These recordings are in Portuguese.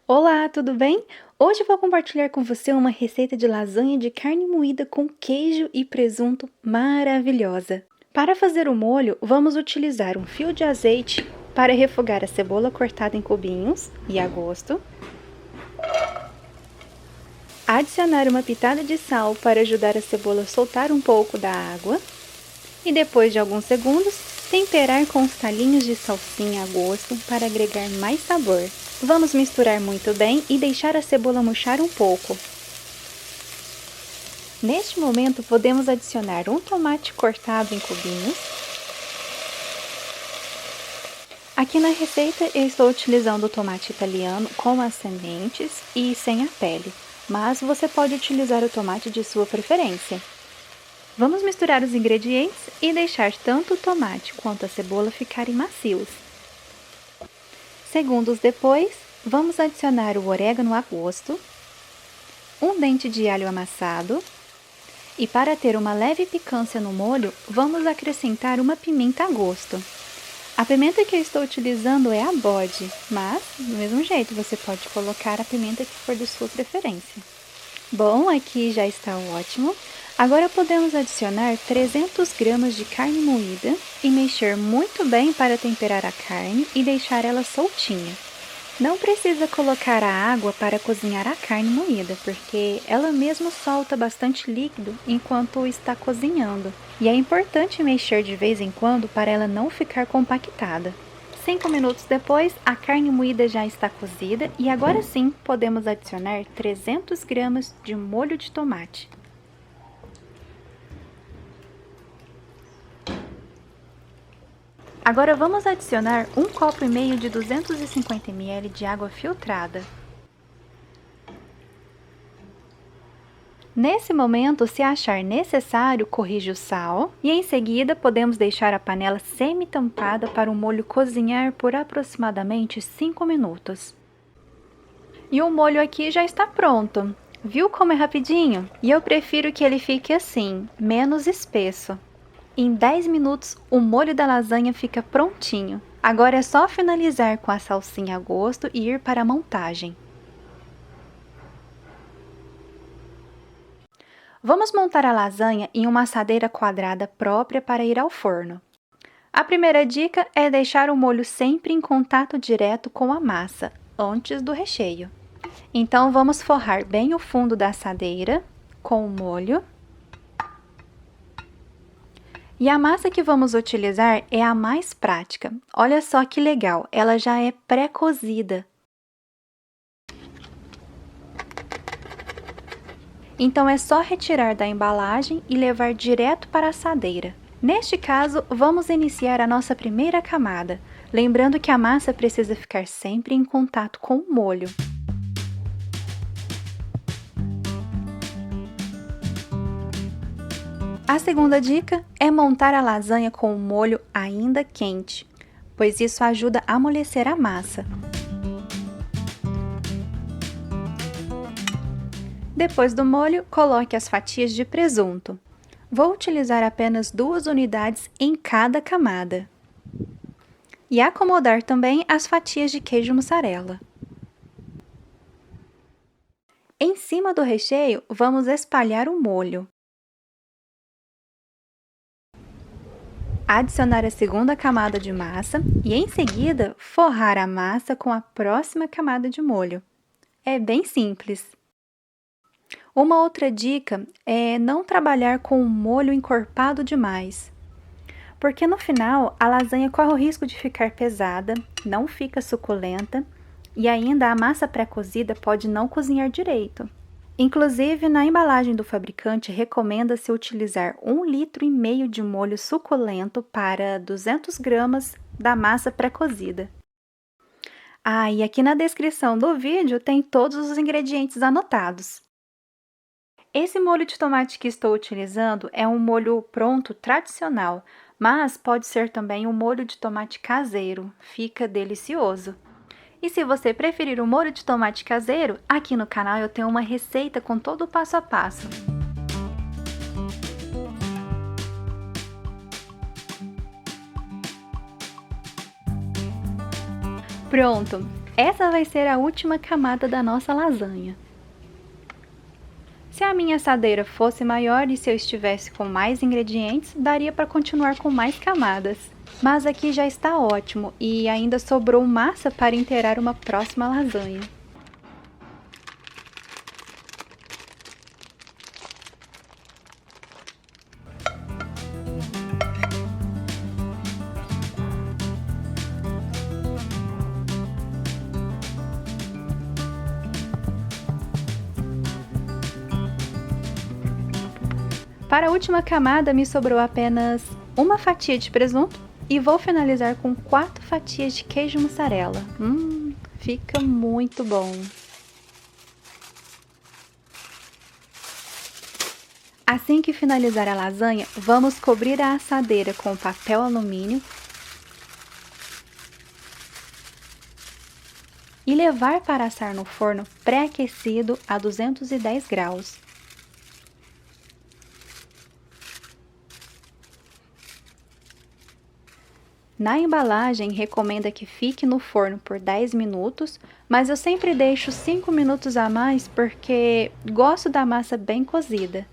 Olá, tudo bem? Hoje vou compartilhar com você uma receita de lasanha de carne moída com queijo e presunto maravilhosa. Para fazer o molho, vamos utilizar um fio de azeite para refogar a cebola cortada em cubinhos e a gosto. Adicionar uma pitada de sal para ajudar a cebola a soltar um pouco da água. E depois de alguns segundos, temperar com os talinhos de salsinha a gosto para agregar mais sabor. Vamos misturar muito bem e deixar a cebola murchar um pouco. Neste momento, podemos adicionar um tomate cortado em cubinhos. Aqui na receita eu estou utilizando o tomate italiano com as sementes e sem a pele, mas você pode utilizar o tomate de sua preferência. Vamos misturar os ingredientes e deixar tanto o tomate quanto a cebola ficarem macios. Segundos depois, vamos adicionar o orégano a gosto, um dente de alho amassado e para ter uma leve picância no molho, vamos acrescentar uma pimenta a gosto. A pimenta que eu estou utilizando é a bode, mas do mesmo jeito você pode colocar a pimenta que for de sua preferência. Bom, aqui já está ótimo. Agora podemos adicionar 300 gramas de carne moída e mexer muito bem para temperar a carne e deixar ela soltinha. Não precisa colocar a água para cozinhar a carne moída, porque ela mesma solta bastante líquido enquanto está cozinhando. E é importante mexer de vez em quando para ela não ficar compactada. 5 minutos depois, a carne moída já está cozida e agora sim podemos adicionar 300 gramas de molho de tomate. Agora vamos adicionar 1,5 copo de 250 ml de água filtrada. Nesse momento, se achar necessário, corrija o sal e em seguida podemos deixar a panela semi-tampada para o molho cozinhar por aproximadamente 5 minutos. E o molho aqui já está pronto. Viu como é rapidinho? E eu prefiro que ele fique assim, menos espesso. Em 10 minutos, o molho da lasanha fica prontinho. Agora é só finalizar com a salsinha a gosto e ir para a montagem. Vamos montar a lasanha em uma assadeira quadrada própria para ir ao forno. A primeira dica é deixar o molho sempre em contato direto com a massa, antes do recheio. Então vamos forrar bem o fundo da assadeira com o molho. E a massa que vamos utilizar é a mais prática. Olha só que legal, ela já é pré-cozida. Então é só retirar da embalagem e levar direto para a assadeira. Neste caso, vamos iniciar a nossa primeira camada, lembrando que a massa precisa ficar sempre em contato com o molho. A segunda dica é montar a lasanha com o molho ainda quente, pois isso ajuda a amolecer a massa. Depois do molho, coloque as fatias de presunto. Vou utilizar apenas 2 unidades em cada camada. E acomodar também as fatias de queijo mussarela. Em cima do recheio, vamos espalhar o molho. Adicionar a segunda camada de massa e, em seguida, forrar a massa com a próxima camada de molho. É bem simples. Uma outra dica é não trabalhar com o molho encorpado demais, porque no final a lasanha corre o risco de ficar pesada, não fica suculenta e ainda a massa pré-cozida pode não cozinhar direito. Inclusive, na embalagem do fabricante, recomenda-se utilizar 1,5 litro de molho suculento para 200 gramas da massa pré-cozida. Ah, e aqui na descrição do vídeo tem todos os ingredientes anotados. Esse molho de tomate que estou utilizando é um molho pronto tradicional, mas pode ser também um molho de tomate caseiro, fica delicioso. E se você preferir o molho de tomate caseiro, aqui no canal eu tenho uma receita com todo o passo a passo. Pronto! essa vai ser a última camada da nossa lasanha. Se a minha assadeira fosse maior e se eu estivesse com mais ingredientes, daria para continuar com mais camadas. Mas aqui já está ótimo e ainda sobrou massa para inteirar uma próxima lasanha. Para a última camada, me sobrou apenas uma fatia de presunto e vou finalizar com 4 fatias de queijo mussarela. Fica muito bom! Assim que finalizar a lasanha, vamos cobrir a assadeira com papel alumínio e levar para assar no forno pré-aquecido a 210 graus. Na embalagem, recomenda que fique no forno por 10 minutos, mas eu sempre deixo 5 minutos a mais porque gosto da massa bem cozida.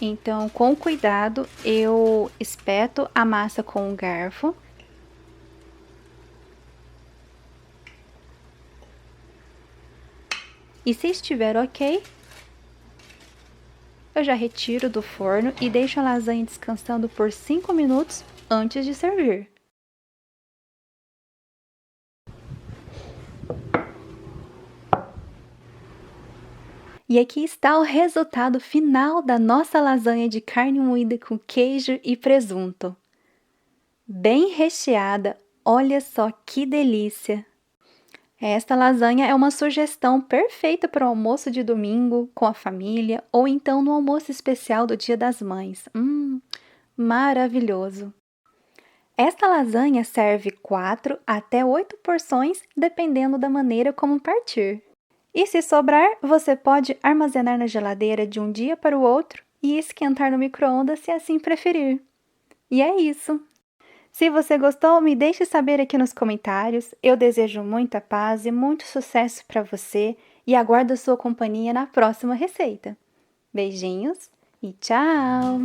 Então, com cuidado, eu espeto a massa com o garfo. E se estiver ok, eu já retiro do forno e deixo a lasanha descansando por 5 minutos antes de servir. E aqui está o resultado final da nossa lasanha de carne moída com queijo e presunto. Bem recheada, olha só que delícia! Esta lasanha é uma sugestão perfeita para o almoço de domingo com a família ou então no almoço especial do Dia das Mães. Maravilhoso! Esta lasanha serve 4 até 8 porções, dependendo da maneira como partir. E se sobrar, você pode armazenar na geladeira de um dia para o outro e esquentar no micro-ondas se assim preferir. E é isso! Se você gostou, me deixe saber aqui nos comentários. Eu desejo muita paz e muito sucesso para você e aguardo a sua companhia na próxima receita. Beijinhos e tchau!